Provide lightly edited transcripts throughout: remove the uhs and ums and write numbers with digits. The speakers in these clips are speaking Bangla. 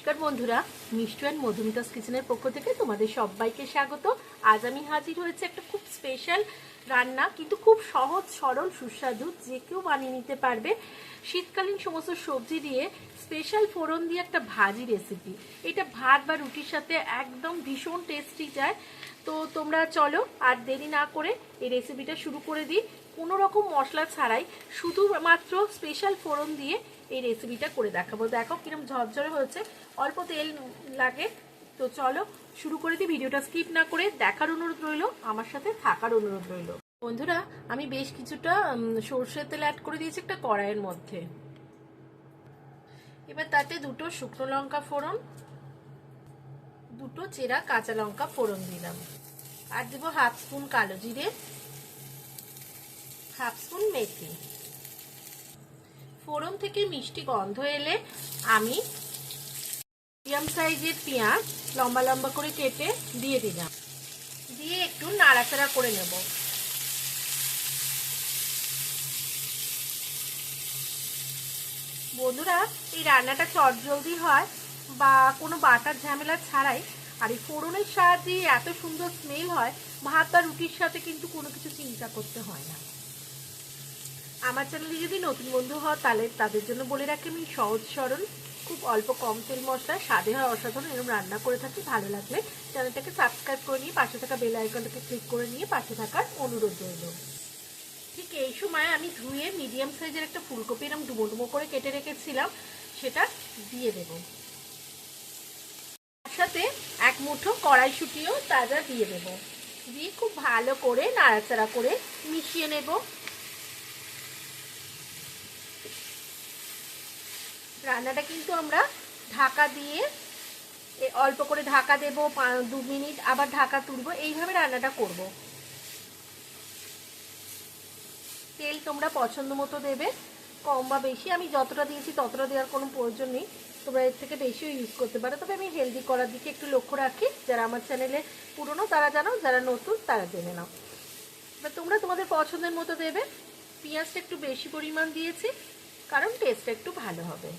নমস্কার বন্ধুরা, মিষ্টু অ্যান্ড মধুমিতাস কিচেনের পক্ষ থেকে তোমাদের সবাইকে স্বাগত। আজ আমি হাজির হয়েছে একটা খুব স্পেশাল রান্না, কিন্তু খুব সহজ সরল সুস্বাদু, যে কেউ বানিয়ে নিতে পারবে। শীতকালীন সমস্ত সবজি দিয়ে স্পেশাল ফোড়ন দিয়ে একটা ভাজি রেসিপি। এটা ভাত বা রুটির সাথে একদম ভীষণ টেস্টি যায়। তো তোমরা চলো আর দেরি না করে এই রেসিপিটা শুরু করে দিই। কোনো রকম মশলা ছাড়াই শুধুমাত্র স্পেশাল ফোড়ন দিয়ে এই রেসিপিটা করে দেখাবো। দেখো কিরম ঝরঝরে হয়েছে, অল্প তেল লাগে। তো চলো শুরু করে দিই। ভিডিওটা স্কিপ না করে দেখার অনুরোধ রইল, আমার সাথে থাকার অনুরোধ রইল। বন্ধুরা, আমি বেশ কিছুটা সর্ষের তেল অ্যাড করে দিয়েছি একটা কড়াইয়ের মধ্যে। এবার তাতে দুটো শুকনো লঙ্কা ফোড়ন, দুটো চেরা কাঁচা লঙ্কা ফোড়ন দিলাম, আর দেবো হাফ স্পুন কালো জিরে, হাফ স্পুন মেথি। ফোড়ন থেকে মিষ্টি গন্ধ এলে আমি মিডিয়াম সাইজের পেঁয়াজ লম্বা লম্বা করে কেটে দিয়ে দিলাম, দিয়ে একটু নাড়াচাড়া করে নেব। বন্ধুরা, এই রান্নাটা চটজলদি হয় বা কোনো বাটার ঝামেলা ছাড়াই, আর এই ফোড়নের সাহায্যে এত সুন্দর স্মেল হয়, ভাত বা রুটির সাথে কিন্তু কোনো কিছু চিন্তা করতে হয় না। আমার চ্যানেলে যদি নতুন বন্ধু হও তাহলে তাদের জন্য বলে রাখি, আমি সহজ সরল খুব অল্প কম তেল মশলা স্বাদে হয় অসাধারণ এরকম রান্না করে থাকি। ভালো লাগলে চ্যানেলটাকে সাবস্ক্রাইব করে নিয়ে পাশে থাকা বেল আইকনটাকে ক্লিক করে নিয়ে পাশে থাকার অনুরোধ রইল। ঠিক এই সময় আমি ধুয়ে মিডিয়াম সাইজের একটা ফুলকপি এরকম ডুমো ডুমো করে কেটে রেখেছিলাম, সেটা দিয়ে দেব। তার সাথে এক মুঠো কড়াইশুঁটিও তাজা দিয়ে দেব, দিয়ে খুব ভালো করে নাড়াচাড়া করে মিশিয়ে নেব। রান্নাটা কিন্তু আমরা ঢাকা দিয়ে অল্প করে ঢাকা দেব, 2 মিনিট আবার ঢাকা তুলবো, এইভাবে রান্নাটা করব। তেল তোমরা পছন্দ মতো দেবে, কম বা বেশি। আমি যতটা দিয়েছি ততটা দেওয়ার কোনো প্রয়োজন নেই, তোমরা এর থেকে বেশিও ইউজ করতে পারো। তবে আমি হেলদি করার দিকে একটু লক্ষ্য রাখি। যারা আমার চ্যানেলে পুরনো তারা জানো, যারা নতুন তারা জেনে নাও। এবার তোমরা তোমাদের পছন্দের মতো দেবে। পেঁয়াজটা একটু বেশি পরিমাণ দিয়েছি কারণ টেস্টটা একটু ভালো হবে।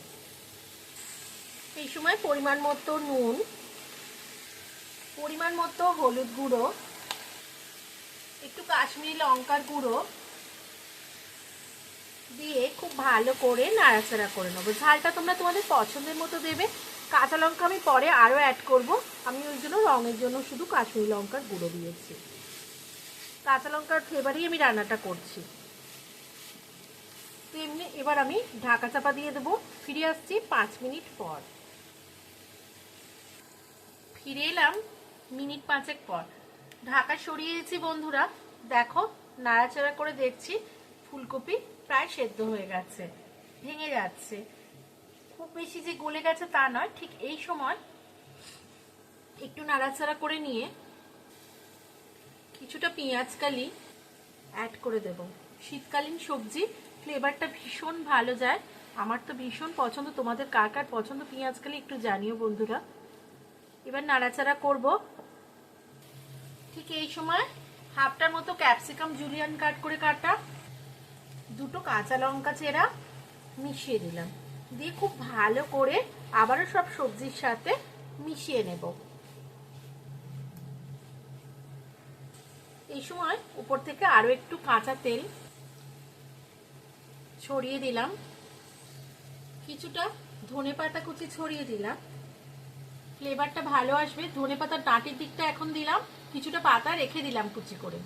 এই সময় পরিমাণ মতো নুন, পরিমাণ মতো হলুদ গুঁড়ো, একটু কাশ্মীরি লঙ্কার গুঁড়ো দিয়ে খুব ভালো করে নাড়াচাড়া করে নেবো। ঝালটা তোমরা তোমাদের পছন্দের মতো দেবে। কাঁচা লঙ্কা আমি পরে আরও অ্যাড করব, আমি ওই জন্য রঙের জন্য শুধু কাশ্মীরি লঙ্কার গুঁড়ো দিয়েছি। কাঁচা লঙ্কার ফ্লেভারেই আমি রান্নাটা করছি। তো এমনি এবার আমি ঢাকা চাপা দিয়ে দেবো। ফিরে আসছি 5 মিনিট পর। ফিরে এলাম মিনিট 5 পর। ঢাকা সরিয়েছি বন্ধুরা। দেখো নাড়াচাড়া করে দেখছি ফুলকপি প্রায় সেদ্ধ হয়ে গেছে, ভেঙে যাচ্ছে। খুব বেশি যে গলে গেছে তা নয়। ঠিক এই সময় একটু নাড়াচাড়া করে নিয়ে কিছুটা পেঁয়াজ কালি অ্যাড করে দেব। শীতকালীন সবজি, ফ্লেভারটা ভীষণ ভালো যায়। আমার তো ভীষণ পছন্দ, তোমাদের কার কার পছন্দ পেঁয়াজ কালি একটু জানিও বন্ধুরা। এবার নাড়াচাড়া করব। ঠিক এই সময় হাফটার মতো ক্যাপসিকাম জুলিয়ান কাট করে কাটা, দুটো কাঁচা লঙ্কা চেরা মিশিয়ে দিলাম, দিয়ে খুব ভালো করে আবারও সব সবজির সাথে মিশিয়ে নেব। এই সময় উপর থেকে আরো একটু কাঁচা তেল ছড়িয়ে দিলাম, কিছুটা ধনেপাতা কুচি ছড়িয়ে দিলাম, ফ্লেভারটা ভালো আসবে। ধনেপাতার ডাঁটির দিকটা এখন দিলাম, কিছুটা পাতা রেখে দিলাম কুচি করে।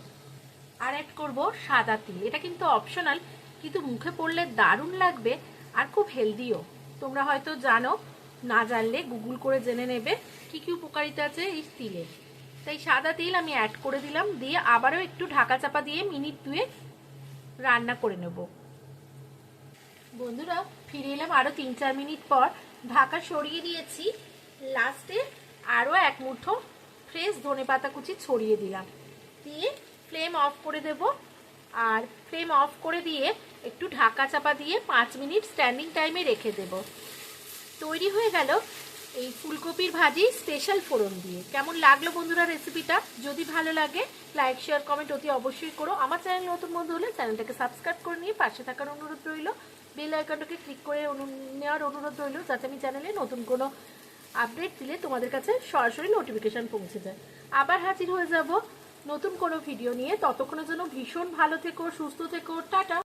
আর অ্যাড করব সাদা তিল। এটা কিন্তু অপশনাল, কিন্তু মুখে পড়লে দারুণ লাগবে আর খুব হেলদিও। তোমরা হয়তো জানো, না জানলে গুগল করে জেনে নেবে কি কি উপকারিতা আছে এই তিলের। তাই সাদা তিল আমি অ্যাড করে দিলাম, দিয়ে আবারও একটু ঢাকা চাপা দিয়ে মিনিট 2 রান্না করে নেব। বন্ধুরা, ফিরে এলাম আরো 3-4 মিনিট পর। ঢাকা সরিয়ে দিয়েছি। লাস্টে আরো এক মুঠো ফ্রেশ ধনেপাতা কুচি ছড়িয়ে দিলাম, দিয়ে ফ্লেম অফ করে দেব। আর ফ্লেম অফ করে দিয়ে একটু ঢাকা চাপা দিয়ে 5 মিনিট স্ট্যান্ডিং টাইমে রেখে দেব। তৈরি হয়ে গেল এই ফুলকপির ভাজি স্পেশাল ফোড়ন দিয়ে। কেমন লাগলো বন্ধুরা রেসিপিটা? যদি ভালো লাগে লাইক শেয়ার কমেন্ট অতি অবশ্যই করো। আমার চ্যানেল নতুন বন্ধু হলে চ্যানেলটাকে সাবস্ক্রাইব করে নিয়ে পাশে থাকার অনুরোধ রইল। বেল আইকনটাকে ক্লিক করে নেওয়ার অনুরোধ রইল, যাতে আমি চ্যানেলে নতুন কোনো আপডেট দিলে তোমাদের কাছে সরাসরি নোটিফিকেশন পৌঁছে যায়। আবার হাজির হয়ে যাব নতুন কোনো ভিডিও নিয়ে। ততক্ষণের জন্য ভীষণ ভালো থেকো, সুস্থ থেকো, টাটা।